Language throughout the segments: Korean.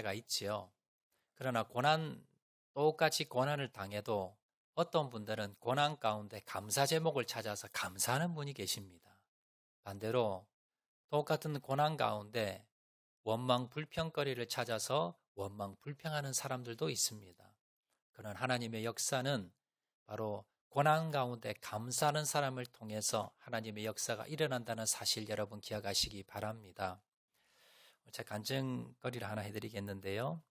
때가 있지요. 그러나 똑같이 고난을 당해도 어떤 분들은 고난 가운데 감사 제목을 찾아서 감사하는 분이 계십니다. 반대로 똑같은 고난 가운데 원망 불평거리를 찾아서 원망 불평하는 사람들도 있습니다. 그런 하나님의 역사는 바로 고난 가운데 감사하는 사람을 통해서 하나님의 역사가 일어난다는 사실 여러분 기억하시기 바랍니다. 제가 간증거리를 하나 해드리겠는데요.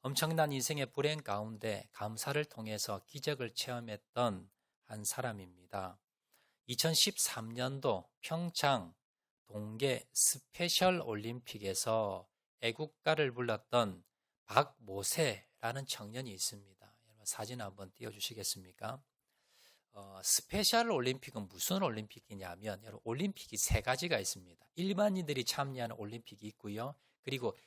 엄청난 인생의 불행 가운데 감사를 통해서 기적을 체험했던 한 사람입니다. 2013년도 평창 동계 스페셜 올림픽에서 애국가를 불렀던 박모세라는 청년이 있습니다. 여러분 사진 한번 띄워주시겠습니까? 스페셜 올림픽은 무슨 올림픽이냐면 여러분 올림픽이 세 가지가 있습니다. 일반인들이 참여하는 올림픽이 있고요. 그리고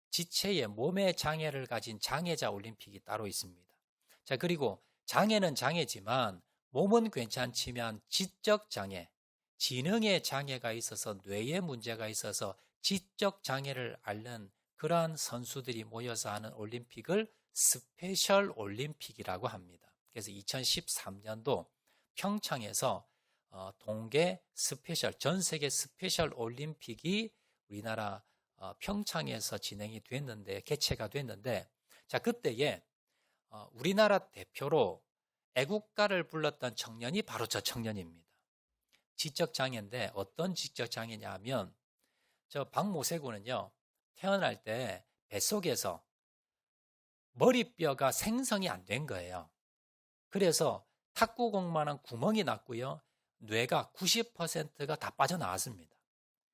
지체의 몸의 장애를 가진 장애자 올림픽이 따로 있습니다. 자, 그리고 장애는 장애지만 몸은 괜찮지만 지적 장애, 지능의 장애가 있어서 뇌에 문제가 있어서 지적 장애를 앓는 그러한 선수들이 모여서 하는 올림픽을 스페셜 올림픽이라고 합니다. 그래서 2013년도 평창에서 동계 스페셜, 전 세계 스페셜 올림픽이 우리나라 평창에서 진행이 됐는데, 개최가 됐는데, 자, 그때에 우리나라 대표로 애국가를 불렀던 청년이 바로 저 청년입니다. 지적장애인데 어떤 지적장애냐 하면 저 박모세 군은요, 태어날 때 뱃속에서 머리뼈가 생성이 안 된 거예요. 그래서 탁구공만한 구멍이 났고요, 뇌가 90%가 다 빠져나왔습니다.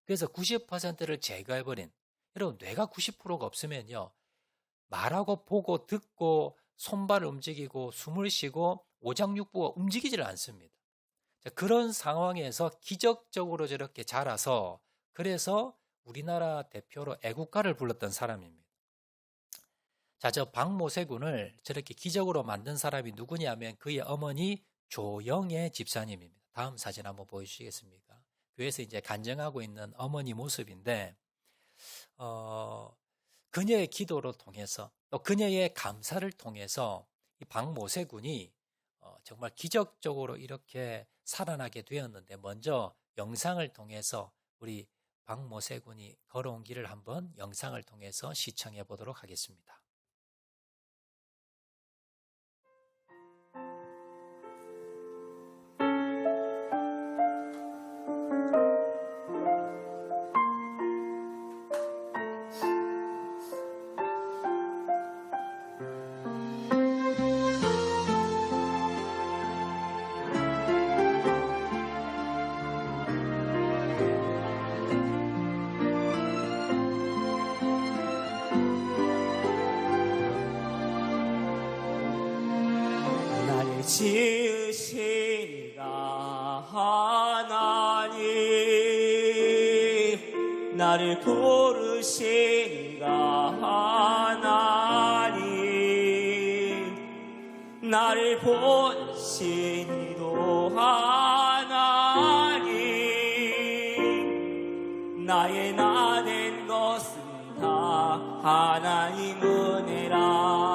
그래서 90%를 제거해버린, 여러분 뇌가 90%가 없으면요, 말하고 보고 듣고 손발을 움직이고 숨을 쉬고 오장육부가 움직이질 않습니다. 자, 그런 상황에서 기적적으로 저렇게 자라서 그래서 우리나라 대표로 애국가를 불렀던 사람입니다. 자, 저 박모세 군을 저렇게 기적으로 만든 사람이 누구냐면 그의 어머니 조영애 집사님입니다. 다음 사진 한번 보여주시겠습니까? 교회에서 이제 간증하고 있는 어머니 모습인데, 그녀의 기도를 통해서 또 그녀의 감사를 통해서 이 박모세 군이 정말 기적적으로 이렇게 살아나게 되었는데, 먼저 영상을 통해서 우리 박모세 군이 걸어온 길을 한번 영상을 통해서 시청해 보도록 하겠습니다. 지으시니가 하나님, 나를 고르시니가 하나님, 나를 본시니도 하나님, 나의 나 된 것은 다 하나님 은혜라.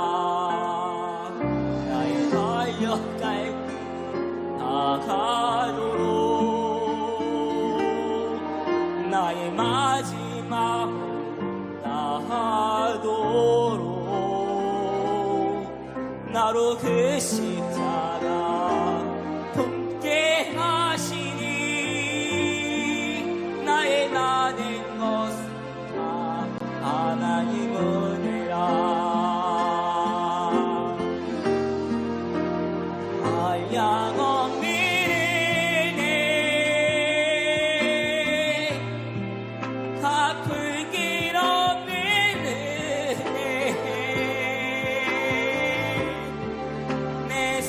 나가도록 나의 마지막 나하도록 나로 그 십자가 품게 하시니 나의 나 된 것은 다 하나님 은혜라. 한량 미래네 갚을 길 없는 은혜, 내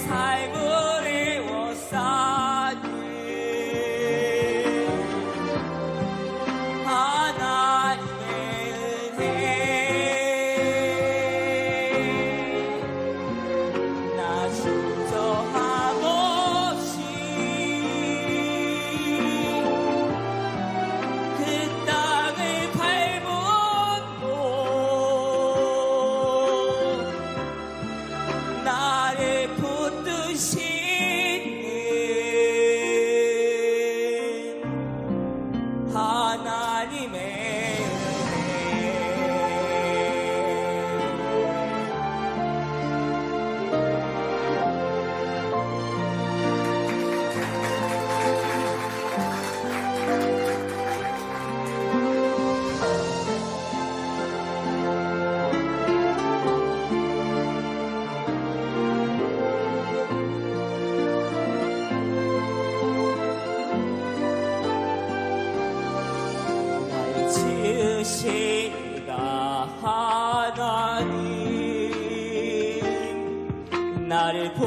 나를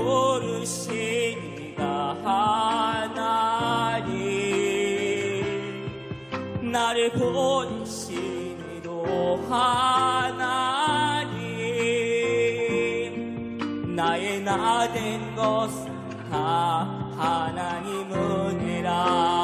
부르시니가 하나님, 나를 부르시니도 하나님, 나의 나 된 것은 다 하나님 은혜라.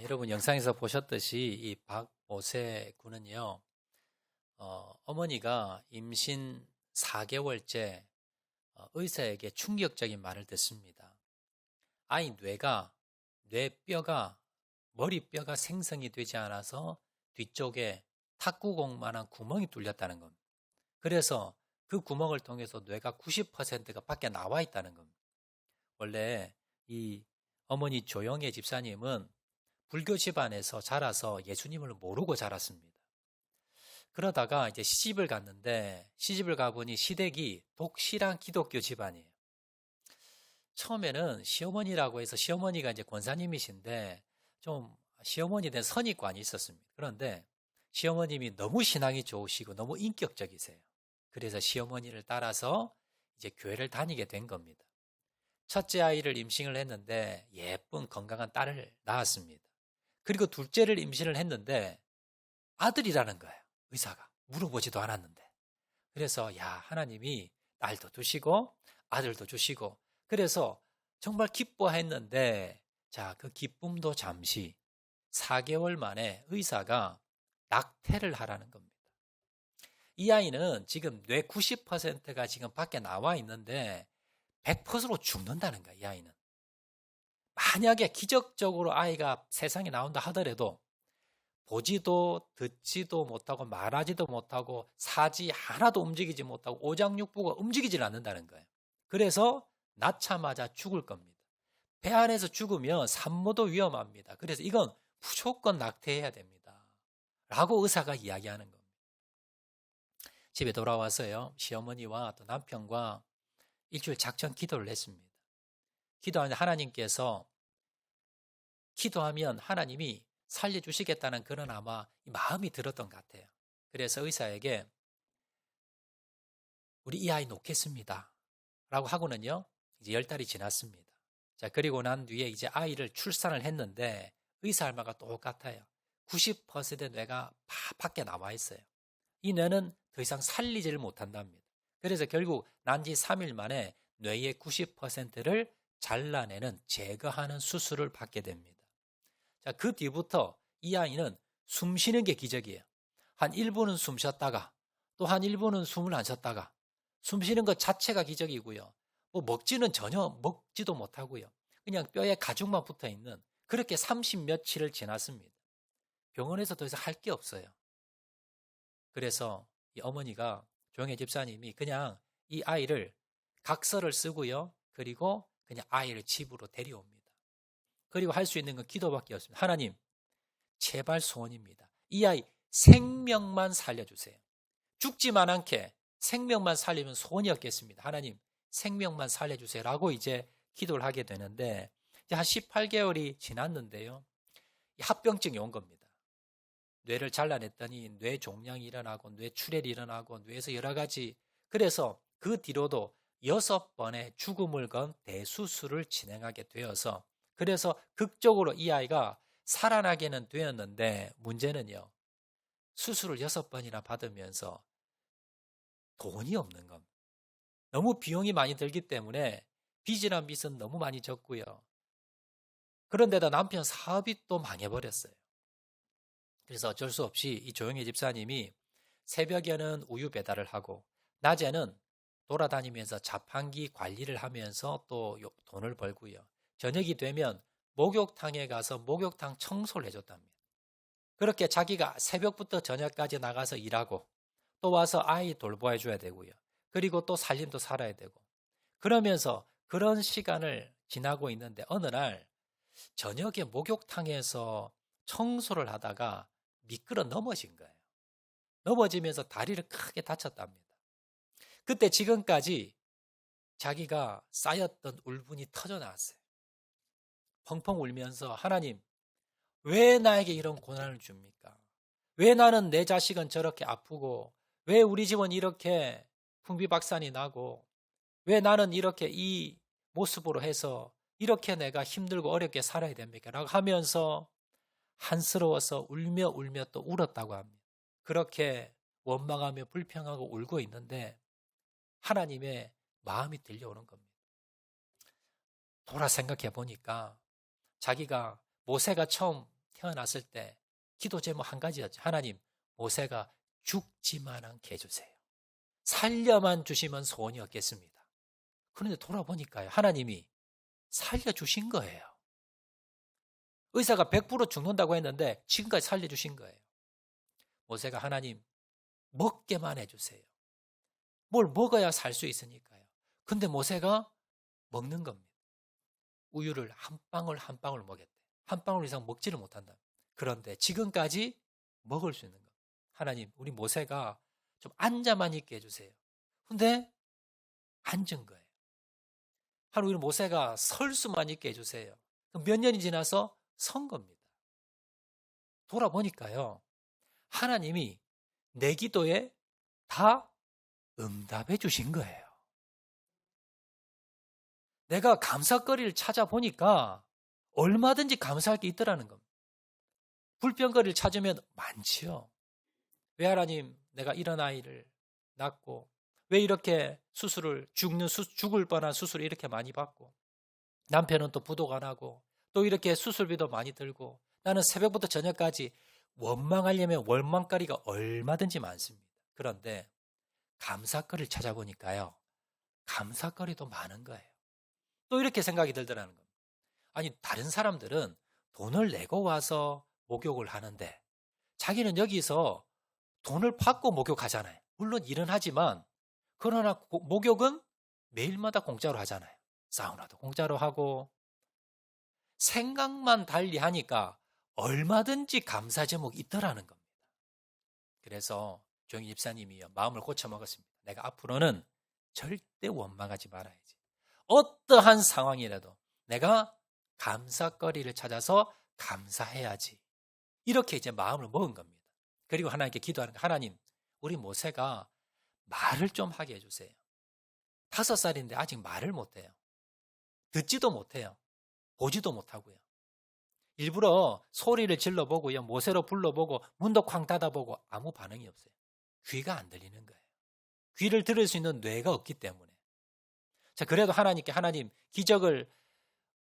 여러분 영상에서 보셨듯이 이 박오세 군은요, 어머니가 임신 4개월째 의사에게 충격적인 말을 듣습니다. 아이 뇌뼈가 머리뼈가 생성이 되지 않아서 뒤쪽에 탁구공만한 구멍이 뚫렸다는 겁니다. 그래서 그 구멍을 통해서 뇌가 90%가 밖에 나와 있다는 겁니다. 원래 이 어머니 조영애 집사님은 불교 집안에서 자라서 예수님을 모르고 자랐습니다. 그러다가 이제 시집을 갔는데, 시집을 가보니 시댁이 독실한 기독교 집안이에요. 처음에는 시어머니라고 해서, 시어머니가 이제 권사님이신데 좀 시어머니에 대한 선입관이 있었습니다. 그런데 시어머님이 너무 신앙이 좋으시고 너무 인격적이세요. 그래서 시어머니를 따라서 이제 교회를 다니게 된 겁니다. 첫째 아이를 임신을 했는데 예쁜 건강한 딸을 낳았습니다. 그리고 둘째를 임신을 했는데 아들이라는 거예요. 의사가 물어보지도 않았는데. 그래서 야, 하나님이 딸도 주시고 아들도 주시고, 그래서 정말 기뻐했는데, 자, 그 기쁨도 잠시 4개월 만에 의사가 낙태를 하라는 겁니다. 이 아이는 지금 뇌 90%가 지금 밖에 나와 있는데 100%로 죽는다는 거야. 이 아이는 만약에 기적적으로 아이가 세상에 나온다 하더라도 보지도 듣지도 못하고 말하지도 못하고 사지 하나도 움직이지 못하고 오장육부가 움직이질 않는다는 거예요. 그래서 낳자마자 죽을 겁니다. 배 안에서 죽으면 산모도 위험합니다. 그래서 이건 무조건 낙태해야 됩니다. 라고 의사가 이야기하는 겁니다. 집에 돌아와서요, 시어머니와 또 남편과 일주일 작전 기도를 했습니다. 기도하는데 하나님께서, 기도하면 하나님이 살려주시겠다는 그런 아마 마음이 들었던 것 같아요. 그래서 의사에게 우리 이 아이 놓겠습니다 라고 하고는요, 이제 10달이 지났습니다. 자, 그리고 난 뒤에 이제 아이를 출산을 했는데 의사 할마가 똑같아요. 90%의 뇌가 밖에 나와 있어요. 이 뇌는 더 이상 살리지를 못한답니다. 그래서 결국 난 지 3일 만에 뇌의 90%를 잘라내는, 제거하는 수술을 받게 됩니다. 자, 그 뒤부터 이 아이는 숨 쉬는 게 기적이에요. 한 1분은 숨 쉬었다가 또 한 1분은 숨을 안 쉬었다가, 숨 쉬는 것 자체가 기적이고요. 뭐 먹지는 전혀 먹지도 못하고요. 그냥 뼈에 가죽만 붙어 있는, 그렇게 30 며칠을 지났습니다. 병원에서 더 이상 할 게 없어요. 그래서 이 어머니가, 조영애 집사님이 그냥 이 아이를 각서를 쓰고요. 그리고 그냥 아이를 집으로 데려옵니다. 그리고 할 수 있는 건 기도밖에 없습니다. 하나님, 제발 소원입니다. 이 아이 생명만 살려주세요. 죽지만 않게 생명만 살리면 소원이 없겠습니다. 하나님, 생명만 살려주세요. 라고 이제 기도를 하게 되는데, 이제 한 18개월이 지났는데요. 합병증이 온 겁니다. 뇌를 잘라냈더니 뇌 종양이 일어나고 뇌 출혈이 일어나고 뇌에서 여러 가지, 그래서 그 뒤로도 6번의 죽음을 건 대수술을 진행하게 되어서, 그래서 극적으로 이 아이가 살아나게는 되었는데, 문제는요, 수술을 6번이나 받으면서 돈이 없는 겁니다. 너무 비용이 많이 들기 때문에 빚이란 빚은 너무 많이 졌고요. 그런데다 남편 사업이 또 망해버렸어요. 그래서 어쩔 수 없이 이 조영애 집사님이 새벽에는 우유 배달을 하고 낮에는 돌아다니면서 자판기 관리를 하면서 또 돈을 벌고요. 저녁이 되면 목욕탕에 가서 목욕탕 청소를 해줬답니다. 그렇게 자기가 새벽부터 저녁까지 나가서 일하고 또 와서 아이 돌보아 줘야 되고요. 그리고 또 살림도 살아야 되고, 그러면서 그런 시간을 지나고 있는데 어느 날 저녁에 목욕탕에서 청소를 하다가 미끄러 넘어진 거예요. 넘어지면서 다리를 크게 다쳤답니다. 그때 지금까지 자기가 쌓였던 울분이 터져나왔어요. 펑펑 울면서, 하나님, 왜 나에게 이런 고난을 줍니까? 왜 나는 내 자식은 저렇게 아프고, 왜 우리 집은 이렇게 풍비박산이 나고, 왜 나는 이렇게 이 모습으로 해서 이렇게 내가 힘들고 어렵게 살아야 됩니까? 라고 하면서 한스러워서 울며 또 울었다고 합니다. 그렇게 원망하며 불평하고 울고 있는데 하나님의 마음이 들려오는 겁니다. 돌아 생각해 보니까 자기가 모세가 처음 태어났을 때 기도 제목 한 가지였죠. 하나님, 모세가 죽지만 않게 해주세요. 살려만 주시면 소원이 없겠습니다. 그런데 돌아보니까요, 하나님이 살려주신 거예요. 의사가 100% 죽는다고 했는데 지금까지 살려주신 거예요. 모세가, 하나님, 먹게만 해주세요. 뭘 먹어야 살 수 있으니까요. 근데 모세가 먹는 겁니다. 우유를 한 방울 한 방울 먹였대. 한 방울 이상 먹지를 못한다. 그런데 지금까지 먹을 수 있는 거. 하나님, 우리 모세가 좀 앉아만 있게 해주세요. 근데 앉은 거예요. 하루 우리 모세가 설 수만 있게 해주세요. 몇 년이 지나서 선 겁니다. 돌아보니까요, 하나님이 내 기도에 다 응답해 주신 거예요. 내가 감사거리를 찾아보니까 얼마든지 감사할 게 있더라는 겁니다. 불평거리를 찾으면 많지요. 왜 하나님, 내가 이런 아이를 낳고, 왜 이렇게 죽을 뻔한 수술을 이렇게 많이 받고, 남편은 또 부도가 안 하고, 또 이렇게 수술비도 많이 들고, 나는 새벽부터 저녁까지 원망하려면 원망거리가 얼마든지 많습니다. 그런데 감사거리를 찾아보니까요, 감사거리도 많은 거예요. 또 이렇게 생각이 들더라는 겁니다. 아니, 다른 사람들은 돈을 내고 와서 목욕을 하는데 자기는 여기서 돈을 받고 목욕하잖아요. 물론 일은 하지만, 그러나 목욕은 매일마다 공짜로 하잖아요. 사우나도 공짜로 하고, 생각만 달리 하니까 얼마든지 감사 제목이 있더라는 겁니다. 그래서 조영희 집사님이요, 마음을 고쳐먹었습니다. 내가 앞으로는 절대 원망하지 말아야지. 어떠한 상황이라도 내가 감사거리를 찾아서 감사해야지. 이렇게 이제 마음을 먹은 겁니다. 그리고 하나님께 기도하는 거, 하나님, 우리 모세가 말을 좀 하게 해주세요. 5살인데 아직 말을 못해요. 듣지도 못해요. 보지도 못하고요. 일부러 소리를 질러보고요, 모세로 불러보고 문도 쾅 닫아보고 아무 반응이 없어요. 귀가 안 들리는 거예요. 귀를 들을 수 있는 뇌가 없기 때문에. 자, 그래도 하나님께, 하나님, 기적을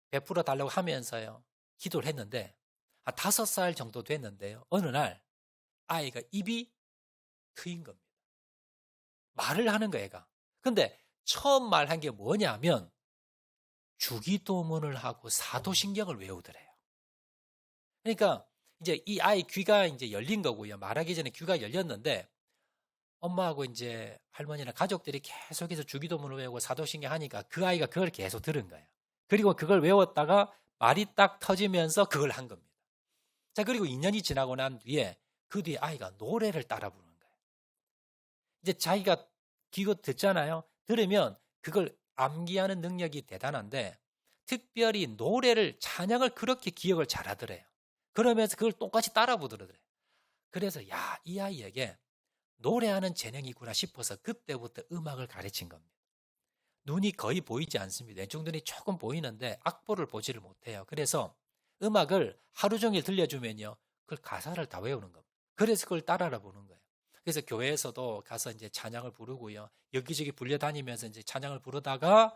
베풀어 달라고 하면서요, 기도를 했는데, 5살 정도 됐는데요, 어느 날 아이가 입이 트인 겁니다. 말을 하는 거예요, 애가. 근데 처음 말한 게 뭐냐면 주기도문을 하고 사도신경을 외우더래요. 그러니까 이제 이 아이 귀가 이제 열린 거고요. 말하기 전에 귀가 열렸는데 엄마하고 이제 할머니나 가족들이 계속해서 주기도문을 외우고 사도신경 하니까 그 아이가 그걸 계속 들은 거예요. 그리고 그걸 외웠다가 말이 딱 터지면서 그걸 한 겁니다. 자, 그리고 2년이 지나고 난 뒤에 그 뒤에 아이가 노래를 따라 부르는 거예요. 이제 자기가 귀가 듣잖아요. 들으면 그걸 암기하는 능력이 대단한데 특별히 노래를, 찬양을 그렇게 기억을 잘하더래요. 그러면서 그걸 똑같이 따라 부르더래요. 그래서 이 아이에게 노래하는 재능이구나 싶어서 그때부터 음악을 가르친 겁니다. 눈이 거의 보이지 않습니다. 왼쪽 눈이 조금 보이는데 악보를 보지를 못해요. 그래서 음악을 하루 종일 들려주면요, 그걸 가사를 다 외우는 겁니다. 그래서 그걸 따라 보는 거예요. 그래서 교회에서도 가서 이제 찬양을 부르고요, 여기저기 불려다니면서 이제 찬양을 부르다가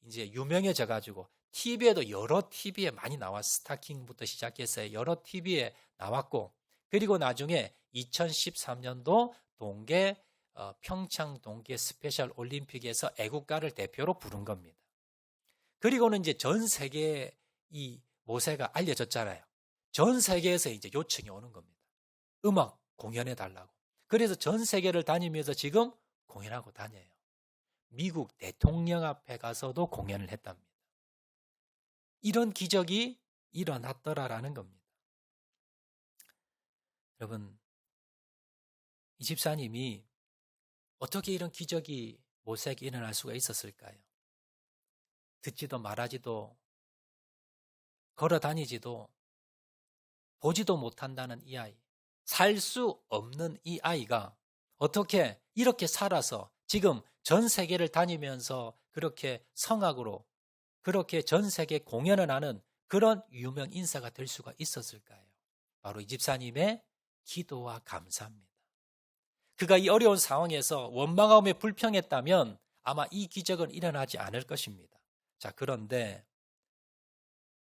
이제 유명해져 가지고 TV에도 여러 TV에 많이 나왔, 스타킹부터 시작해서 여러 TV에 나왔고, 그리고 나중에 2013년도 평창 동계 스페셜 올림픽에서 애국가를 대표로 부른 겁니다. 그리고는 이제 전 세계에 이 모세가 알려졌잖아요. 전 세계에서 이제 요청이 오는 겁니다. 음악 공연해 달라고. 그래서 전 세계를 다니면서 지금 공연하고 다녀요. 미국 대통령 앞에 가서도 공연을 했답니다. 이런 기적이 일어났더라라는 겁니다. 여러분, 이 집사님이 어떻게 이런 기적이 모세에게 일어날 수가 있었을까요? 듣지도 말하지도 걸어 다니지도 보지도 못한다는 이 아이, 살 수 없는 이 아이가 어떻게 이렇게 살아서 지금 전 세계를 다니면서 그렇게 성악으로 그렇게 전 세계 공연을 하는 그런 유명 인사가 될 수가 있었을까요? 바로 이 집사님의 기도와 감사입니다. 그가 이 어려운 상황에서 원망하며 불평했다면 아마 이 기적은 일어나지 않을 것입니다. 자, 그런데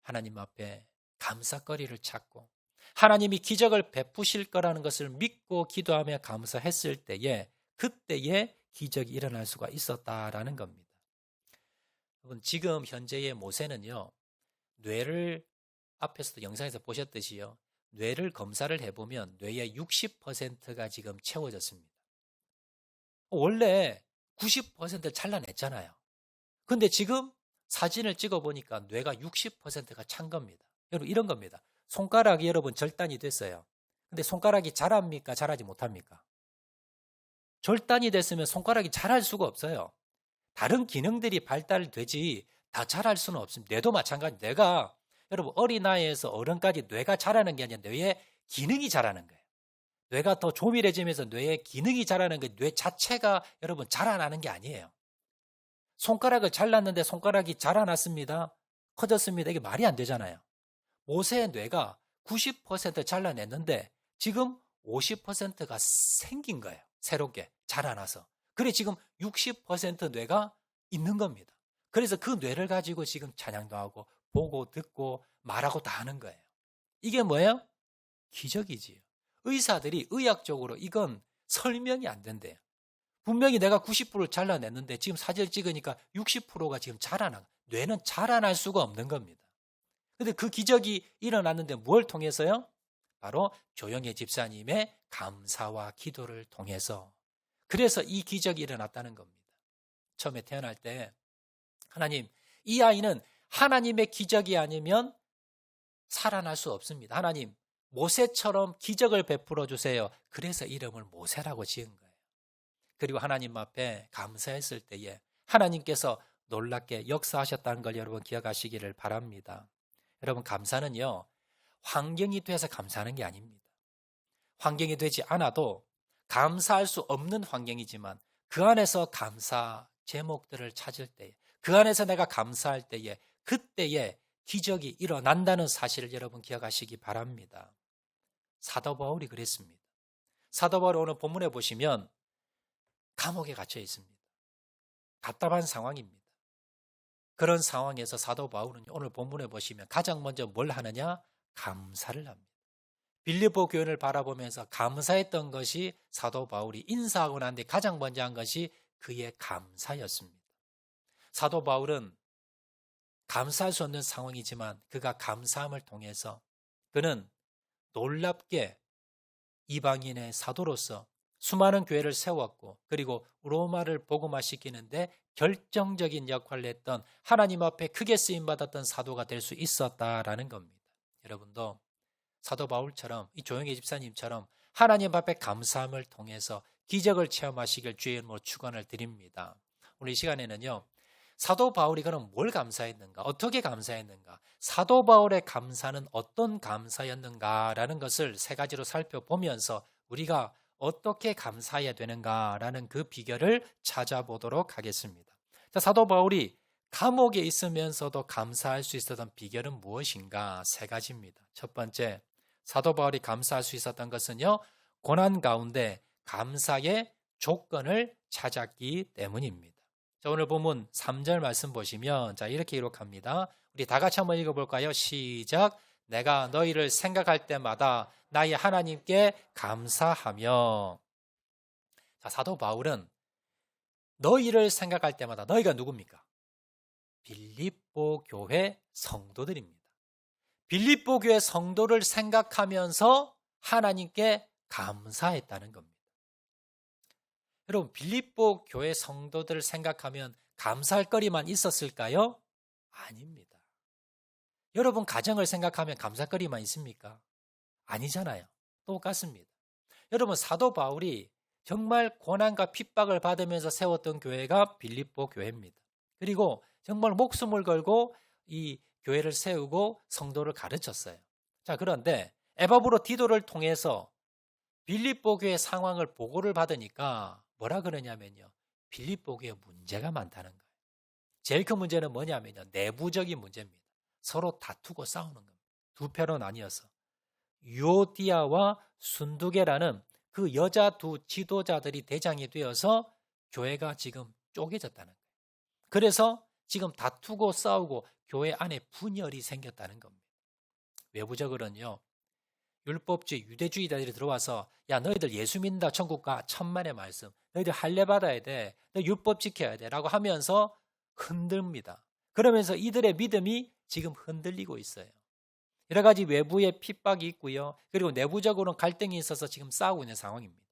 하나님 앞에 감사거리를 찾고 하나님이 기적을 베푸실 거라는 것을 믿고 기도하며 감사했을 때에 그때에 기적이 일어날 수가 있었다라는 겁니다. 여러분, 지금 현재의 모세는요, 뇌를 앞에서도 영상에서 보셨듯이요, 뇌를 검사를 해보면 뇌의 60%가 지금 채워졌습니다. 원래 90%를 잘라냈잖아요. 근데 지금 사진을 찍어보니까 뇌가 60%가 찬 겁니다. 여러분, 이런 겁니다. 손가락이 여러분 절단이 됐어요. 근데 손가락이 자랍니까? 자라지 못합니까? 절단이 됐으면 손가락이 자랄 수가 없어요. 다른 기능들이 발달되지 다 자랄 수는 없습니다. 뇌도 마찬가지. 뇌가 여러분 어린아이에서 어른까지 뇌가 자라는 게 아니라 뇌의 기능이 자라는 거예요. 뇌가 더 조밀해지면서 뇌의 기능이 자라는 게 뇌 자체가 여러분 자라나는 게 아니에요. 손가락을 잘랐는데 손가락이 자라났습니다. 커졌습니다. 이게 말이 안 되잖아요. 모세의 뇌가 90% 잘라냈는데 지금 50%가 생긴 거예요. 새롭게 자라나서. 그래 지금 60% 뇌가 있는 겁니다. 그래서 그 뇌를 가지고 지금 찬양도 하고 보고 듣고 말하고 다 하는 거예요. 이게 뭐예요? 기적이지요. 의사들이 의학적으로 이건 설명이 안 된대요. 분명히 내가 90%를 잘라냈는데 지금 사진을 찍으니까 60%가 지금 자라나. 뇌는 자라날 수가 없는 겁니다. 근데 그 기적이 일어났는데 뭘 통해서요? 바로 조영애 집사님의 감사와 기도를 통해서. 그래서 이 기적이 일어났다는 겁니다. 처음에 태어날 때 하나님, 이 아이는 하나님의 기적이 아니면 살아날 수 없습니다. 하나님, 모세처럼 기적을 베풀어 주세요. 그래서 이름을 모세라고 지은 거예요. 그리고 하나님 앞에 감사했을 때에 하나님께서 놀랍게 역사하셨다는 걸 여러분 기억하시기를 바랍니다. 여러분, 감사는요, 환경이 돼서 감사하는 게 아닙니다. 환경이 되지 않아도 감사할 수 없는 환경이지만 그 안에서 감사 제목들을 찾을 때에, 그 안에서 내가 감사할 때에, 그때에 기적이 일어난다는 사실을 여러분 기억하시기 바랍니다. 사도 바울이 그랬습니다. 사도 바울 오늘 본문에 보시면 감옥에 갇혀 있습니다. 답답한 상황입니다. 그런 상황에서 사도 바울은 오늘 본문에 보시면 가장 먼저 뭘 하느냐? 감사를 합니다. 빌립보 교회를 바라보면서 감사했던 것이 사도 바울이 인사하고 난 뒤 가장 먼저 한 것이 그의 감사였습니다. 사도 바울은 감사할 수 없는 상황이지만 그가 감사함을 통해서 그는 놀랍게 이방인의 사도로서 수많은 교회를 세웠고 그리고 로마를 복음화시키는데 결정적인 역할을 했던 하나님 앞에 크게 쓰임받았던 사도가 될 수 있었다라는 겁니다. 여러분도 사도 바울처럼 이 조영애 집사님처럼 하나님 앞에 감사함을 통해서 기적을 체험하시길 주의 이름으로 축원을 드립니다. 오늘 이 시간에는요, 사도 바울이 그럼 뭘 감사했는가? 어떻게 감사했는가? 사도 바울의 감사는 어떤 감사였는가라는 것을 세 가지로 살펴보면서 우리가 어떻게 감사해야 되는가라는 그 비결을 찾아보도록 하겠습니다. 자, 사도 바울이 감옥에 있으면서도 감사할 수 있었던 비결은 무엇인가? 세 가지입니다. 첫 번째, 사도 바울이 감사할 수 있었던 것은요, 고난 가운데 감사의 조건을 찾았기 때문입니다. 자, 오늘 본문 3절 말씀 보시면 자, 이렇게 기록합니다. 우리 다 같이 한번 읽어볼까요? 시작. 내가 너희를 생각할 때마다 나의 하나님께 감사하며. 자, 사도 바울은 너희를 생각할 때마다, 너희가 누굽니까? 빌립보 교회 성도들입니다. 빌립보 교회 성도를 생각하면서 하나님께 감사했다는 겁니다. 여러분, 빌립보 교회 성도들을 생각하면 감사할 거리만 있었을까요? 아닙니다. 여러분 가정을 생각하면 감사할 거리만 있습니까? 아니잖아요. 똑같습니다. 여러분, 사도 바울이 정말 고난과 핍박을 받으면서 세웠던 교회가 빌립보 교회입니다. 그리고 정말 목숨을 걸고 이 교회를 세우고 성도를 가르쳤어요. 자, 그런데 에바브로 디도를 통해서 빌립보 교회 상황을 보고를 받으니까 뭐라 그러냐면요, 빌립보 교회에 문제가 많다는 거예요. 제일 큰 문제는 뭐냐면요, 내부적인 문제입니다. 서로 다투고 싸우는 겁니다. 두 패로 나뉘어서 유오디아와 순두계라는 그 여자 두 지도자들이 대장이 되어서 교회가 지금 쪼개졌다는 거예요. 그래서 지금 다투고 싸우고 교회 안에 분열이 생겼다는 겁니다. 외부적으로는요, 율법주의 유대주의자들이 들어와서 야, 너희들 예수 믿는다 천국 가, 천만의 말씀, 너희들 할례 받아야 돼, 너 율법 지켜야 돼 라고 하면서 흔듭니다. 그러면서 이들의 믿음이 지금 흔들리고 있어요. 여러 가지 외부의 핍박이 있고요, 그리고 내부적으로는 갈등이 있어서 지금 싸우고 있는 상황입니다.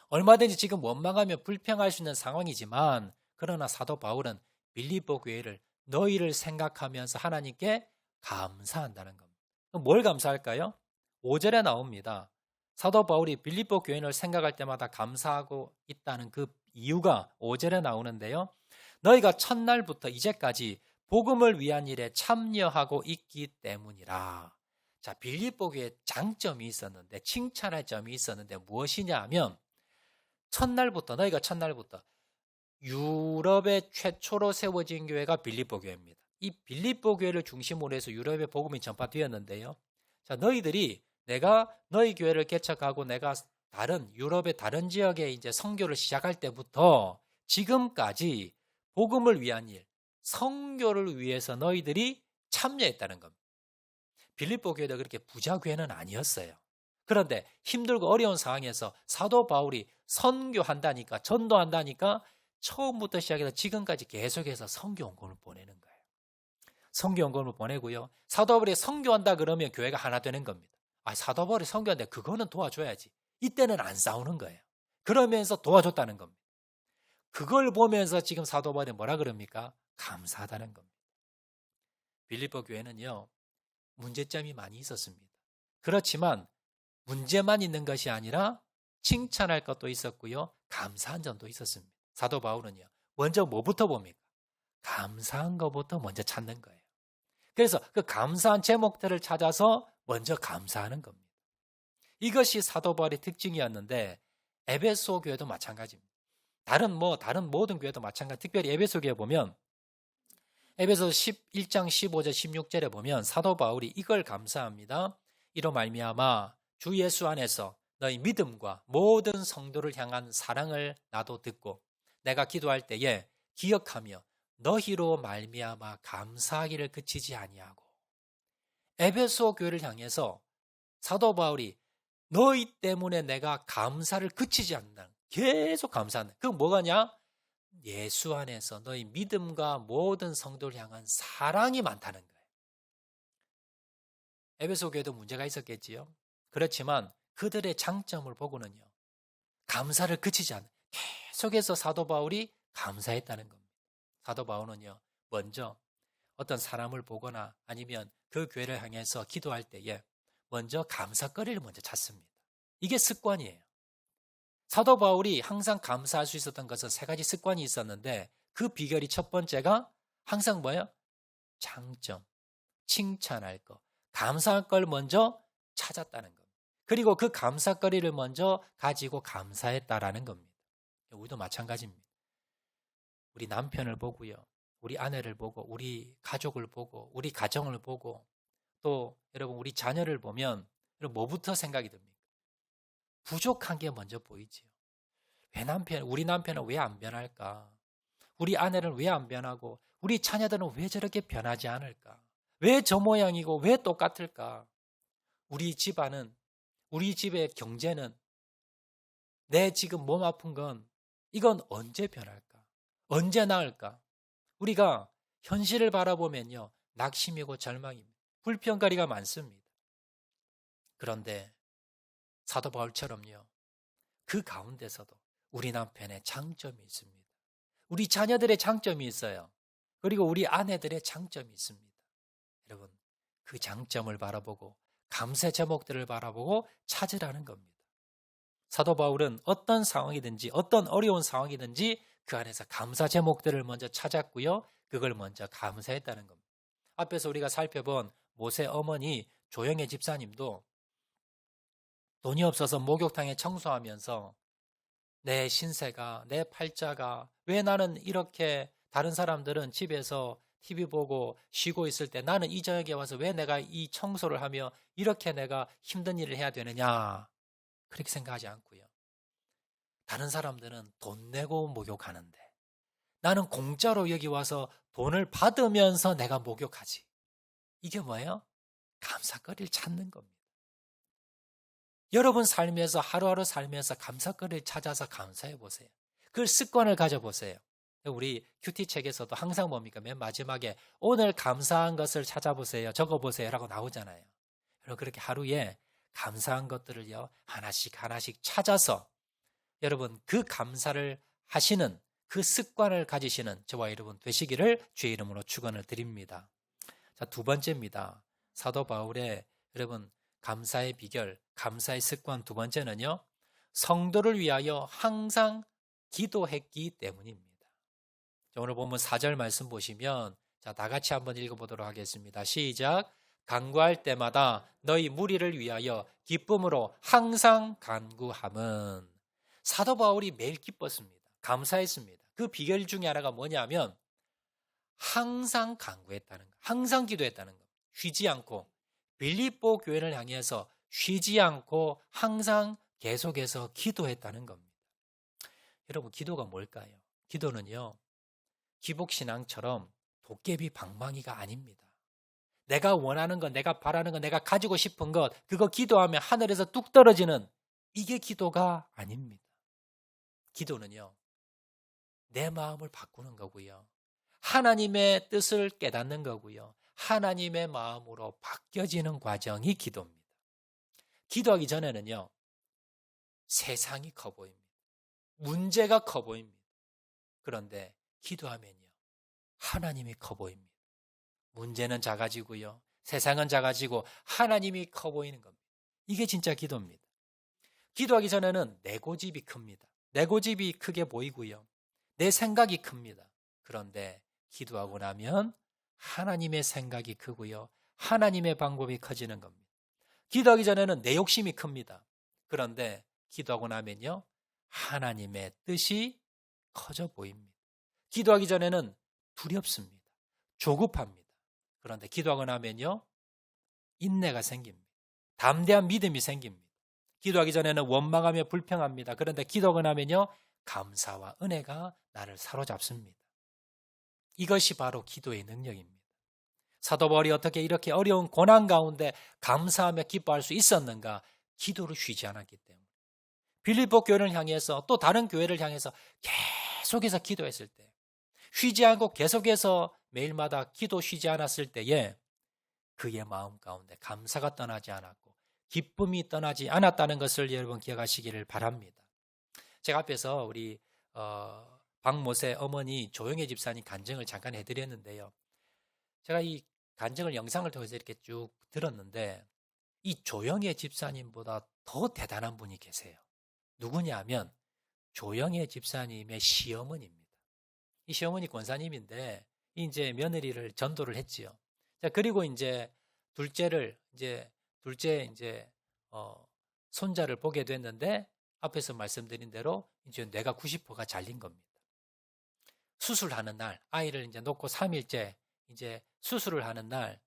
얼마든지 지금 원망하며 불평할 수 있는 상황이지만, 그러나 사도 바울은 빌립보 교회를 너희를 생각하면서 하나님께 감사한다는 겁니다. 그럼 뭘 감사할까요? 5절에 나옵니다. 사도 바울이 빌립보 교인을 생각할 때마다 감사하고 있다는 그 이유가 5절에 나오는데요. 너희가 첫날부터 이제까지 복음을 위한 일에 참여하고 있기 때문이라. 자, 빌립보 교회에 장점이 있었는데, 칭찬할 점이 있었는데 무엇이냐 하면, 너희가 첫날부터 유럽의 최초로 세워진 교회가 빌립보 교회입니다. 이 빌립보 교회를 중심으로 해서 유럽의 복음이 전파되었는데요. 자, 내가 너희 교회를 개척하고 내가 유럽의 다른 지역에 이제 선교를 시작할 때부터 지금까지 복음을 위한 일, 선교를 위해서 너희들이 참여했다는 겁니다. 빌립보 교회도 그렇게 부자 교회는 아니었어요. 그런데 힘들고 어려운 상황에서 사도 바울이 선교한다니까, 전도한다니까 처음부터 시작해서 지금까지 계속해서 선교 원금을 보내는 거예요. 선교 원금을 보내고요. 사도 바울이 선교한다 그러면 교회가 하나 되는 겁니다. 사도 바울이 선교한다, 그거는 도와줘야지. 이때는 안 싸우는 거예요. 그러면서 도와줬다는 겁니다. 그걸 보면서 지금 사도 바울이 뭐라 그럽니까? 감사하다는 겁니다. 빌립보 교회는요, 문제점이 많이 있었습니다. 그렇지만 문제만 있는 것이 아니라 칭찬할 것도 있었고요, 감사한 점도 있었습니다. 사도 바울은요, 먼저 뭐부터 봅니까? 감사한 것부터 먼저 찾는 거예요. 그래서 그 감사한 제목들을 찾아서 먼저 감사하는 겁니다. 이것이 사도 바울의 특징이었는데, 에베소 교회도 마찬가지입니다. 다른 모든 교회도 마찬가지. 특별히 에베소 교회 보면 에베소 1장 15절 16절에 보면 사도 바울이 이걸 감사합니다. 이로 말미암아 주 예수 안에서 너희 믿음과 모든 성도를 향한 사랑을 나도 듣고 내가 기도할 때에 기억하며 너희로 말미암아 감사하기를 그치지 아니하고. 에베소 교회를 향해서 사도 바울이 너희 때문에 내가 감사를 그치지 않는다. 계속 감사한다. 그건 뭐가냐? 예수 안에서 너희 믿음과 모든 성도를 향한 사랑이 많다는 거예요. 에베소 교회도 문제가 있었겠지요. 그렇지만 그들의 장점을 보고는요, 감사를 그치지 않는, 계속해서 사도 바울이 감사했다는 겁니다. 사도 바울은요, 먼저 어떤 사람을 보거나 아니면 그 교회를 향해서 기도할 때에 먼저 감사거리를 먼저 찾습니다. 이게 습관이에요. 사도 바울이 항상 감사할 수 있었던 것은 세 가지 습관이 있었는데, 그 비결이 첫 번째가 항상 뭐예요? 장점, 칭찬할 거, 감사할 걸 먼저 찾았다는 겁니다. 그리고 그 감사거리를 먼저 가지고 감사했다라는 겁니다. 우리도 마찬가지입니다. 우리 남편을 보고요, 우리 아내를 보고, 우리 가족을 보고, 우리 가정을 보고, 또 여러분 우리 자녀를 보면 여러분 뭐부터 생각이 듭니까? 부족한 게 먼저 보이지요. 우리 남편은 왜 안 변할까? 우리 아내는 왜 안 변하고, 우리 자녀들은 왜 저렇게 변하지 않을까? 왜 저 모양이고 왜 똑같을까? 우리 집안은, 우리 집의 경제는, 내 지금 몸 아픈 건 이건 언제 변할까? 언제 나을까? 우리가 현실을 바라보면요, 낙심이고 절망입니다. 불평거리가 많습니다. 그런데 사도 바울처럼요, 그 가운데서도 우리 남편의 장점이 있습니다. 우리 자녀들의 장점이 있어요. 그리고 우리 아내들의 장점이 있습니다. 여러분, 그 장점을 바라보고 감사의 제목들을 바라보고 찾으라는 겁니다. 사도 바울은 어떤 상황이든지 어떤 어려운 상황이든지 그 안에서 감사 제목들을 먼저 찾았고요, 그걸 먼저 감사했다는 겁니다. 앞에서 우리가 살펴본 모세 어머니 조영애 집사님도 돈이 없어서 목욕탕에 청소하면서 내 신세가, 내 팔자가, 왜 나는 이렇게, 다른 사람들은 집에서 TV 보고 쉬고 있을 때 나는 이 저녁에 와서 왜 내가 이 청소를 하며 이렇게 내가 힘든 일을 해야 되느냐, 그렇게 생각하지 않고요, 다른 사람들은 돈 내고 목욕하는데 나는 공짜로 여기 와서 돈을 받으면서 내가 목욕하지. 이게 뭐예요? 감사거리를 찾는 겁니다. 여러분 삶에서, 하루하루 삶에서 감사거리를 찾아서 감사해 보세요. 그 습관을 가져보세요. 우리 큐티 책에서도 항상 뭡니까? 맨 마지막에 오늘 감사한 것을 찾아보세요, 적어보세요 라고 나오잖아요. 여러분 그렇게 하루에 감사한 것들을요, 하나씩 찾아서 여러분 그 감사를 하시는 그 습관을 가지시는 저와 여러분 되시기를 주의 이름으로 축원을 드립니다. 자, 두 번째입니다. 사도 바울의 여러분 감사의 비결, 감사의 습관 두 번째는요, 성도를 위하여 항상 기도했기 때문입니다. 자, 오늘 본문 4절 말씀 보시면, 자, 다 같이 한번 읽어보도록 하겠습니다. 시작. 간구할 때마다 너희 무리를 위하여 기쁨으로 항상 간구함은. 사도 바울이 매일 기뻤습니다. 감사했습니다. 그 비결 중에 하나가 뭐냐면 항상 간구했다는 것, 항상 기도했다는 것. 쉬지 않고, 빌립보 교회를 향해서 쉬지 않고 항상 계속해서 기도했다는 겁니다. 여러분 기도가 뭘까요? 기도는요, 기복신앙처럼 도깨비 방망이가 아닙니다. 내가 원하는 것, 내가 바라는 것, 내가 가지고 싶은 것, 그거 기도하면 하늘에서 뚝 떨어지는, 이게 기도가 아닙니다. 기도는요, 내 마음을 바꾸는 거고요, 하나님의 뜻을 깨닫는 거고요, 하나님의 마음으로 바뀌어지는 과정이 기도입니다. 기도하기 전에는요, 세상이 커 보입니다. 문제가 커 보입니다. 그런데 기도하면요, 하나님이 커 보입니다. 문제는 작아지고요, 세상은 작아지고 하나님이 커 보이는 겁니다. 이게 진짜 기도입니다. 기도하기 전에는 내 고집이 큽니다. 내 고집이 크게 보이고요, 내 생각이 큽니다. 그런데 기도하고 나면 하나님의 생각이 크고요, 하나님의 방법이 커지는 겁니다. 기도하기 전에는 내 욕심이 큽니다. 그런데 기도하고 나면요, 하나님의 뜻이 커져 보입니다. 기도하기 전에는 두렵습니다. 조급합니다. 그런데 기도하고 나면요, 인내가 생깁니다. 담대한 믿음이 생깁니다. 기도하기 전에는 원망하며 불평합니다. 그런데 기도하고 나면요, 감사와 은혜가 나를 사로잡습니다. 이것이 바로 기도의 능력입니다. 사도 바울이 어떻게 이렇게 어려운 고난 가운데 감사하며 기뻐할 수 있었는가? 기도를 쉬지 않았기 때문에. 빌립보 교회를 향해서, 또 다른 교회를 향해서 계속해서 기도했을 때, 쉬지 않고 계속해서 매일마다 기도 쉬지 않았을 때에 그의 마음 가운데 감사가 떠나지 않았고 기쁨이 떠나지 않았다는 것을 여러분 기억하시기를 바랍니다. 제가 앞에서 우리 박모세 어머니 조영애 집사님 간증을 잠깐 해드렸는데요, 제가 이 간증을 영상을 통해서 이렇게 쭉 들었는데 이 조영애 집사님보다 더 대단한 분이 계세요. 누구냐 하면 조영애 집사님의 시어머니입니다. 이 시어머니 권사님인데 이제 며느리를 전도를 했지요. 자, 그리고 이제 둘째 손자를 보게 됐는데 앞에서 말씀드린 대로 이제 뇌가 90%가 잘린 겁니다. 수술하는 날, 아이를 이제 놓고 3일째 이제 수술을 하는 날,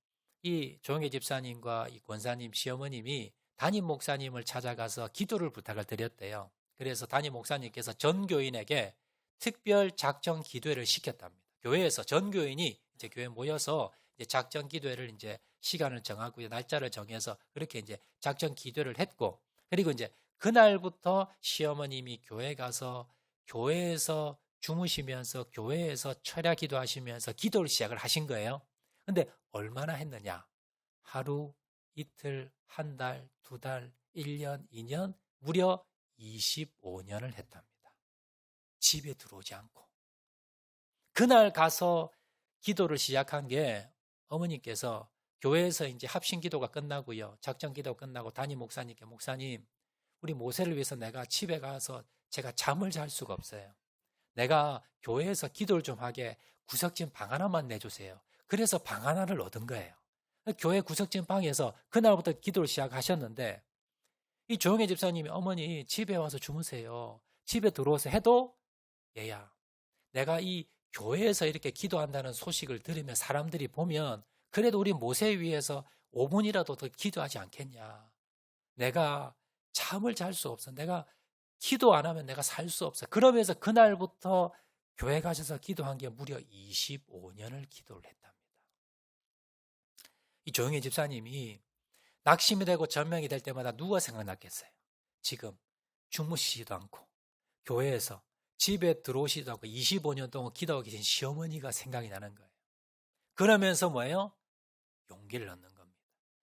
이 조영애 집사님과 이 권사님 시어머님이 담임 목사님을 찾아가서 기도를 부탁을 드렸대요. 그래서 담임 목사님께서 전 교인에게 특별 작정 기도회를 시켰답니다. 교회에서 전 교인이 이제 교회 모여서 이제 작정 기도회를 이제 시간을 정하고 날짜를 정해서 그렇게 이제 작정 기도회를 했고, 그리고 이제 그날부터 시어머님이 교회 가서 교회에서 주무시면서 교회에서 철야 기도하시면서 기도를 시작을 하신 거예요. 근데 얼마나 했느냐? 하루, 이틀, 한 달, 두 달, 1년, 2년, 무려 25년을 했답니다. 집에 들어오지 않고. 그날 가서 기도를 시작한 게 어머니께서 교회에서 이제 합심 기도가 끝나고요. 작정 기도가 끝나고 담임 목사님께 목사님, 우리 모세를 위해서 내가 집에 가서 제가 잠을 잘 수가 없어요. 내가 교회에서 기도를 좀 하게 구석진 방 하나만 내주세요. 그래서 방 하나를 얻은 거예요. 교회 구석진 방에서 그날부터 기도를 시작하셨는데 이 조영애 집사님이 어머니 집에 와서 주무세요. 집에 들어오세요 해도 얘야 내가 이 교회에서 이렇게 기도한다는 소식을 들으면 사람들이 보면 그래도 우리 모세 위해서 5분이라도 더 기도하지 않겠냐. 내가 잠을 잘 수 없어. 내가 기도 안 하면 내가 살 수 없어. 그러면서 그날부터 교회 가셔서 기도한 게 무려 25년을 기도를 했답니다. 이 조영애 집사님이 낙심이 되고 전명이 될 때마다 누가 생각났겠어요? 지금 주무시지도 않고 교회에서 집에 들어오시지도 않고 25년 동안 기도하고 계신 시어머니가 생각이 나는 거예요. 그러면서 뭐예요? 용기를 얻는 겁니다.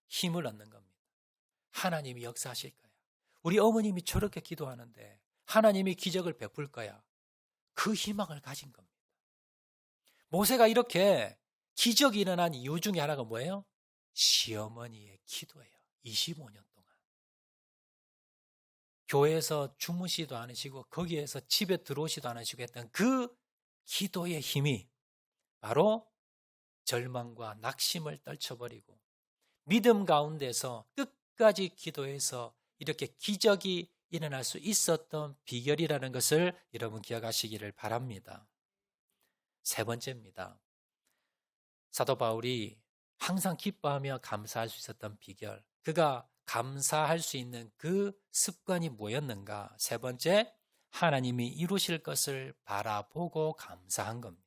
힘을 얻는 겁니다. 하나님이 역사하실 거야. 우리 어머님이 저렇게 기도하는데 하나님이 기적을 베풀 거야. 그 희망을 가진 겁니다. 모세가 이렇게 기적이 일어난 이유 중에 하나가 뭐예요? 시어머니의 기도예요. 25년 동안. 교회에서 주무시도 않으시고 거기에서 집에 들어오시도 않으시고 했던 그 기도의 힘이 바로 절망과 낙심을 떨쳐버리고 믿음 가운데서 끝까지 기도해서 이렇게 기적이 일어날 수 있었던 비결이라는 것을 여러분 기억하시기를 바랍니다. 세 번째입니다. 사도 바울이 항상 기뻐하며 감사할 수 있었던 비결, 그가 감사할 수 있는 그 습관이 뭐였는가? 세 번째, 하나님이 이루실 것을 바라보고 감사한 겁니다.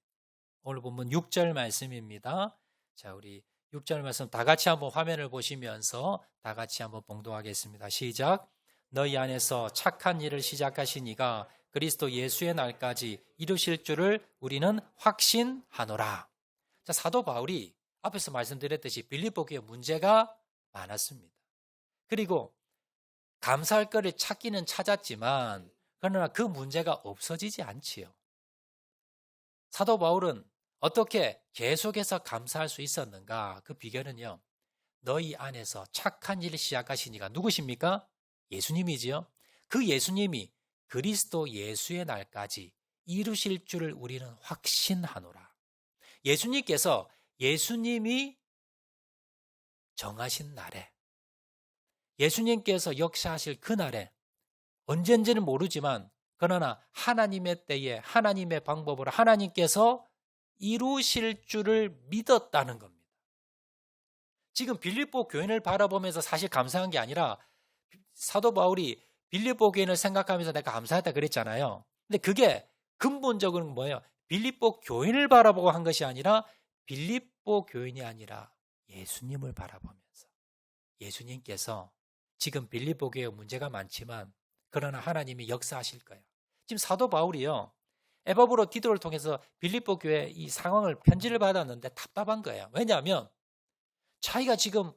오늘 본문 6절 말씀입니다. 자, 우리 6절 말씀 다 같이 한번 화면을 보시면서 다 같이 한번 봉독하겠습니다. 시작. 너희 안에서 착한 일을 시작하신 이가 그리스도 예수의 날까지 이루실 줄을 우리는 확신하노라. 자, 사도 바울이 앞에서 말씀드렸듯이 빌립보 교회에 문제가 많았습니다. 그리고 감사할 거를 찾기는 찾았지만 그러나 그 문제가 없어지지 않지요. 사도 바울은 어떻게 계속해서 감사할 수 있었는가? 그 비결은요. 너희 안에서 착한 일을 시작하신 이가 누구십니까? 예수님이지요. 그 예수님이 그리스도 예수의 날까지 이루실 줄을 우리는 확신하노라. 예수님께서 예수님이 정하신 날에 예수님께서 역사하실 그 날에 언젠지는 모르지만 그러나 하나님의 때에 하나님의 방법으로 하나님께서 이루실 줄을 믿었다는 겁니다. 지금 빌립보 교인을 바라보면서 사실 감사한 게 아니라 사도 바울이 빌립보 교인을 생각하면서 내가 감사했다 그랬잖아요. 근데 그게 근본적으로는 뭐예요? 빌립보 교인을 바라보고 한 것이 아니라 빌립보 교인이 아니라 예수님을 바라보면서 예수님께서 지금 빌립보 교회에 문제가 많지만 그러나 하나님이 역사하실 거예요. 지금 사도 바울이요. 에바브로 디도를 통해서 빌립보 교회 이 상황을 편지를 받았는데 답답한 거예요. 왜냐하면 자기가 지금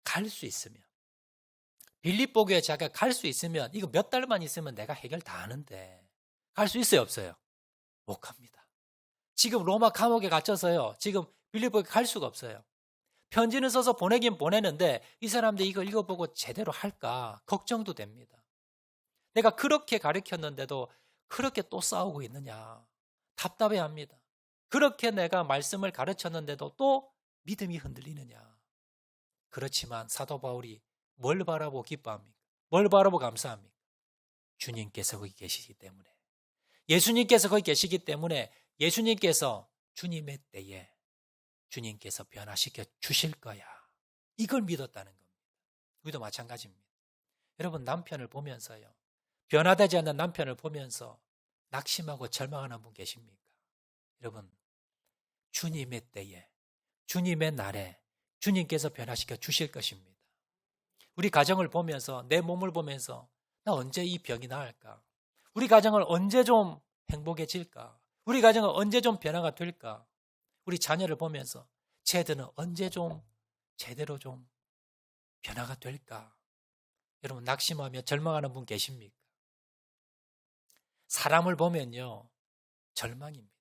갈 수 있으면 빌립보 교회 자기가 갈 수 있으면 이거 몇 달만 있으면 내가 해결 다 하는데 갈 수 있어요 없어요? 못 갑니다. 지금 로마 감옥에 갇혀서요. 지금 빌립보에 갈 수가 없어요. 편지는 써서 보내긴 보내는데 이 사람들이 이걸 읽어보고 제대로 할까 걱정도 됩니다. 내가 그렇게 가르쳤는데도 그렇게 또 싸우고 있느냐. 답답해합니다. 그렇게 내가 말씀을 가르쳤는데도 또 믿음이 흔들리느냐. 그렇지만 사도 바울이 뭘 바라보고 기뻐합니까? 뭘 바라보고 감사합니까? 주님께서 거기 계시기 때문에, 예수님께서 거기 계시기 때문에 예수님께서 주님의 때에 주님께서 변화시켜 주실 거야. 이걸 믿었다는 겁니다. 우리도 마찬가지입니다. 여러분, 남편을 보면서요, 변화되지 않는 남편을 보면서 낙심하고 절망하는 분 계십니까? 여러분, 주님의 때에, 주님의 날에 주님께서 변화시켜 주실 것입니다. 우리 가정을 보면서, 내 몸을 보면서 나 언제 이 병이 나을까? 우리 가정을 언제 좀 행복해질까? 우리 가정은 언제 좀 변화가 될까? 우리 자녀를 보면서 쟤들은 언제 좀 제대로 좀 변화가 될까? 여러분, 낙심하며 절망하는 분 계십니까? 사람을 보면요, 절망입니다.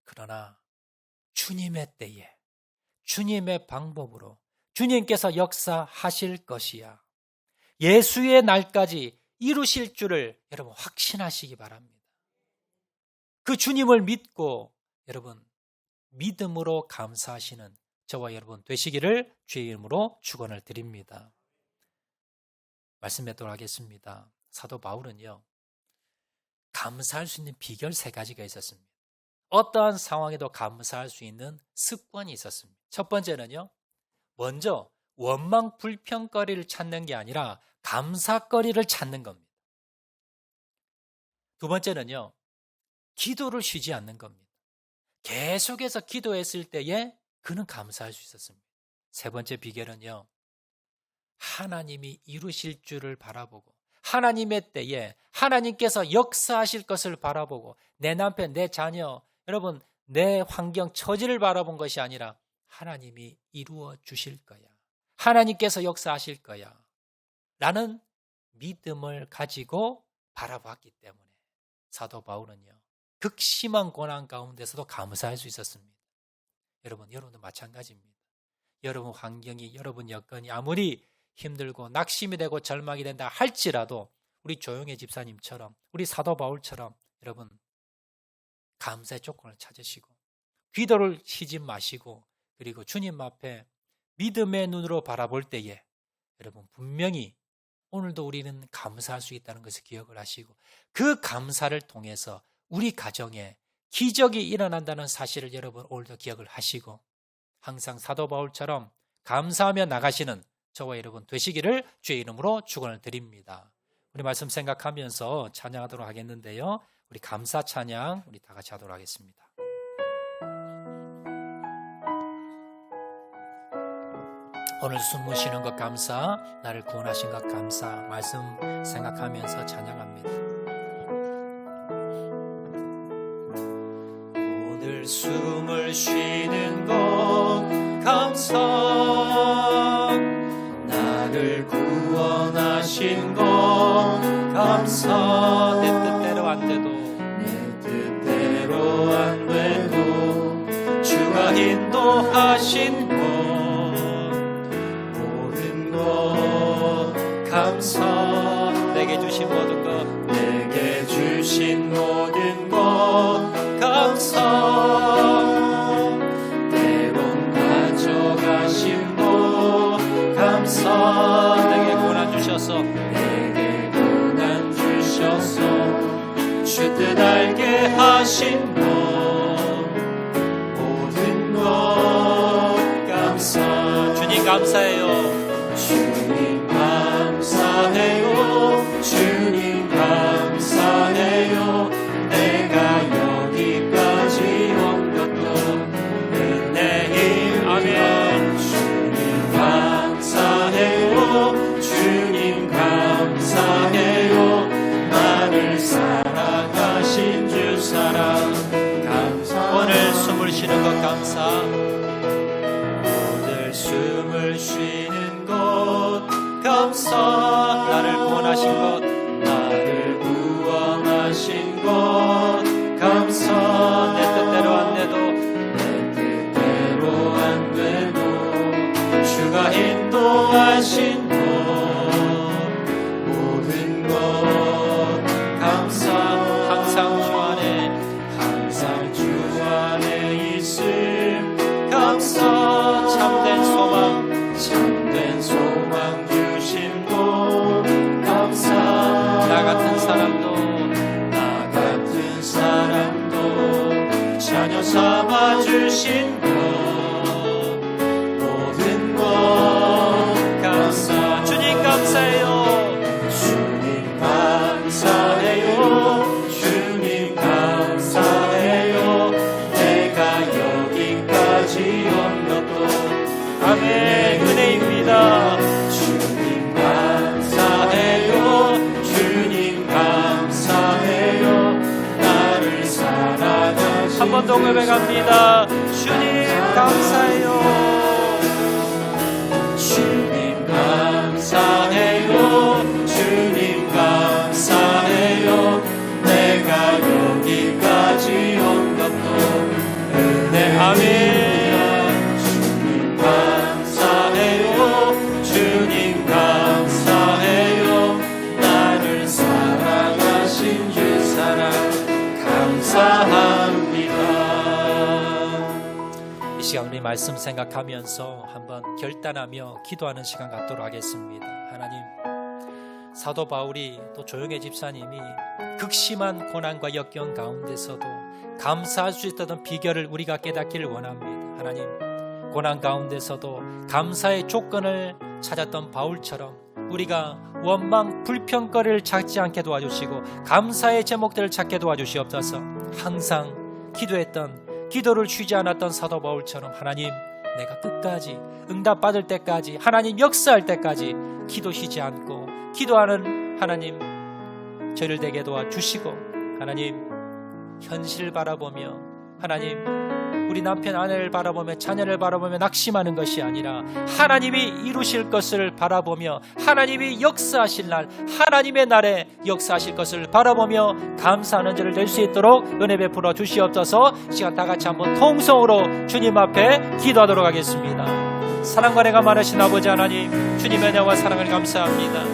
그러나 주님의 때에, 주님의 방법으로 주님께서 역사하실 것이야. 예수의 날까지 이루실 줄을 여러분 확신하시기 바랍니다. 그 주님을 믿고 여러분 믿음으로 감사하시는 저와 여러분 되시기를 주의 이름으로 축원을 드립니다. 말씀 맺도록 하겠습니다. 사도 바울은요, 감사할 수 있는 비결 3가지가 있었습니다. 어떠한 상황에도 감사할 수 있는 습관이 있었습니다. 첫 번째는요, 먼저 원망 불평거리를 찾는 게 아니라 감사거리를 찾는 겁니다. 두 번째는요, 기도를 쉬지 않는 겁니다. 계속해서 기도했을 때에 그는 감사할 수 있었습니다. 세 번째 비결은요, 하나님이 이루실 줄을 바라보고 하나님의 때에 하나님께서 역사하실 것을 바라보고 내 남편, 내 자녀, 여러분 내 환경, 처지를 바라본 것이 아니라 하나님이 이루어 주실 거야, 하나님께서 역사하실 거야 라는 믿음을 가지고 바라봤기 때문에 사도 바울은요, 극심한 고난 가운데서도 감사할 수 있었습니다. 여러분도 마찬가지입니다. 여러분 환경이, 여러분 여건이 아무리 힘들고 낙심이 되고 절망이 된다 할지라도 우리 조용해 집사님처럼, 우리 사도 바울처럼 여러분 감사의 조건을 찾으시고 기도를 쉬지 마시고 그리고 주님 앞에 믿음의 눈으로 바라볼 때에 여러분 분명히 오늘도 우리는 감사할 수 있다는 것을 기억을 하시고 그 감사를 통해서 우리 가정에 기적이 일어난다는 사실을 여러분 오늘도 기억을 하시고 항상 사도 바울처럼 감사하며 나가시는 저와 여러분 되시기를 주의 이름으로 축원을 드립니다. 우리 말씀 생각하면서 찬양하도록 하겠는데요, 우리 감사 찬양 우리 다 같이 하도록 하겠습니다. 오늘 숨 쉬는 것 감사, 나를 구원하신 것 감사, 말씀 생각하면서 찬양합니다. 오늘 숨을 쉬는 것 감사, 나를 구원하신 것 감사. 내 뜻대로 안 돼도, 내 뜻대로 안 돼도 주가 인도하신 것 모든 것 감사. 내게 주신 모든 것, 내게 주신 모든 것 감사. 때론 가져가신 것 감사. 내게 고난 주셔서, 내게 고난 주셔서 주 뜻 알게 하신 것 모든 것 감사. 주님 감사해요. 주님 감사해요. 주님 감사해요. 내가 여기까지 온 것도 은혜입니다. 아멘. 주님 감사해요. 주님 감사해요. 나를 사랑하신 주 사랑 감사. 오늘 숨을 쉬는 것 감사. 오늘 숨을 쉬는 것 감사. 나를 구원하신 것, 나를 구원하신 것 감사. 내 뜻대로 안 돼도, 내 뜻대로 안 돼도 주가 인도하신 것 모든 것 감사. 항상 주 안에, 항상 자녀 삼아 주신 것 모든 것 감사. 주님 감사해요. 주님 감사해요. 주님 감사해요. 내가 여기까지 온 것도 아멘 은혜입니다. 주님 감사해요. 주님 감사해요. 나를 사랑하신 한 번 더 고백합니다. 주님 감사해요. 주님 감사해요. 주님 감사해요. 내가 여기까지 온 것도 은혜. 아멘. 주님 감사해요. 주님 감사해요. 나를 사랑하신 주 사랑 감사합니다. 이 시간 우리 말씀 생각하면서 한번 결단하며 기도하는 시간 갖도록 하겠습니다. 하나님, 사도 바울이 또 조용해 집사님이 극심한 고난과 역경 가운데서도 감사할 수 있었던 비결을 우리가 깨닫기를 원합니다. 하나님, 고난 가운데서도 감사의 조건을 찾았던 바울처럼 우리가 원망, 불평거리를 찾지 않게 도와주시고 감사의 제목들을 찾게 도와주시옵소서. 항상 기도했던, 기도를 쉬지 않았던 사도 바울처럼 하나님, 내가 끝까지 응답받을 때까지, 하나님 역사할 때까지 기도 쉬지 않고 기도하는 하나님 저희를 되게 도와주시고, 하나님 현실을 바라보며, 하나님 우리 남편 아내를 바라보며 자녀를 바라보며 낙심하는 것이 아니라 하나님이 이루실 것을 바라보며 하나님이 역사하실 날, 하나님의 날에 역사하실 것을 바라보며 감사하는 자를 낼 수 있도록 은혜 베풀어 주시옵소서. 시간 다 같이 한번 통성으로 주님 앞에 기도하도록 하겠습니다. 사랑과 은혜가 많으신 아버지 하나님, 주님의 은혜와 사랑을 감사합니다.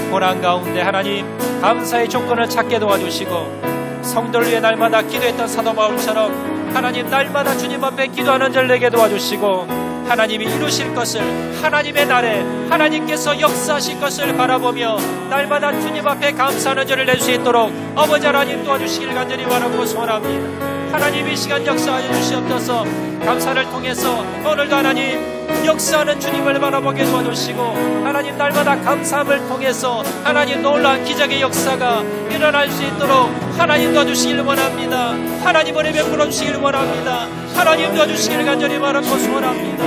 고난 가운데 하나님 감사의 조건을 찾게 도와주시고, 성도를 위해 날마다 기도했던 사도 바울처럼 하나님 날마다 주님 앞에 기도하는 자를 내게 도와주시고, 하나님이 이루실 것을, 하나님의 날에 하나님께서 역사하실 것을 바라보며 날마다 주님 앞에 감사하는 자를 낼 수 있도록 아버지 하나님 도와주시길 간절히 바라고 소원합니다. 하나님 이 시간 역사하여 주시옵소서. 감사를 통해서 오늘도 하나님 역사하는 주님을 바라보게 도와주시고, 하나님 날마다 감사함을 통해서 하나님 놀라운 기적의 역사가 일어날 수 있도록 하나님 도와주시길 원합니다. 하나님 은혜 베풀어 주시길 원합니다. 하나님 도와주시길 간절히 바라고 소원합니다.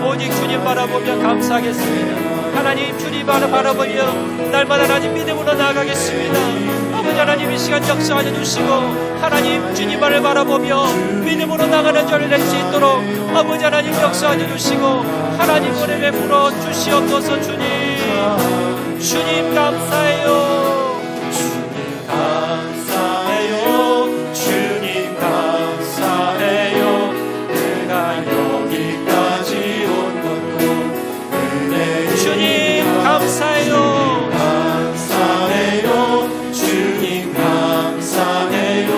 오직 주님 바라보며 감사하겠습니다. 하나님 주님 바라보며 날마다 하나님 믿음으로 나아가겠습니다. 아버지 하나님 이 시간 역사하여 주시고, 하나님 주님만을 바라보며 믿음으로 나가는 자를 낼 수 있도록 아버지 하나님 역사하여 주시고, 하나님 은혜 베풀어 주시옵소서. 주님 감사해요. 주님 감사해요. 주님 감사해요. 내가 여기까지 온 것도 은혜. 주님 감사해요. 감사해요. 주님 감사해요.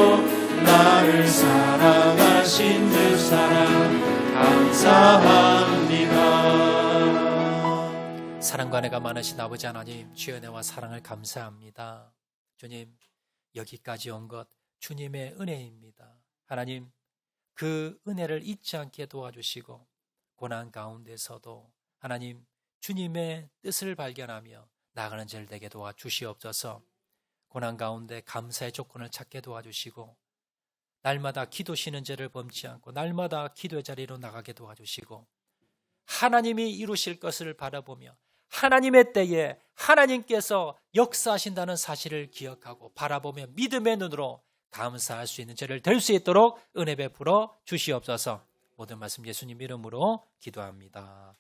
나를 사랑하신 주 사랑 감사합니다. 사랑과 은혜가 많으신 아버지 하나님, 주의 은혜와 사랑을 감사합니다. 주님, 여기까지 온 것 주님의 은혜입니다. 하나님, 그 은혜를 잊지 않게 도와주시고, 고난 가운데서도 하나님 주님의 뜻을 발견하며 나가는 자를 되게 도와주시옵소서. 고난 가운데 감사의 조건을 찾게 도와주시고, 날마다 기도 쉬는 죄를 범치 않고 날마다 기도의 자리로 나가게 도와주시고, 하나님이 이루실 것을 바라보며 하나님의 때에 하나님께서 역사하신다는 사실을 기억하고 바라보며 믿음의 눈으로 감사할 수 있는 죄를 될 수 있도록 은혜 베풀어 주시옵소서. 모든 말씀 예수님 이름으로 기도합니다.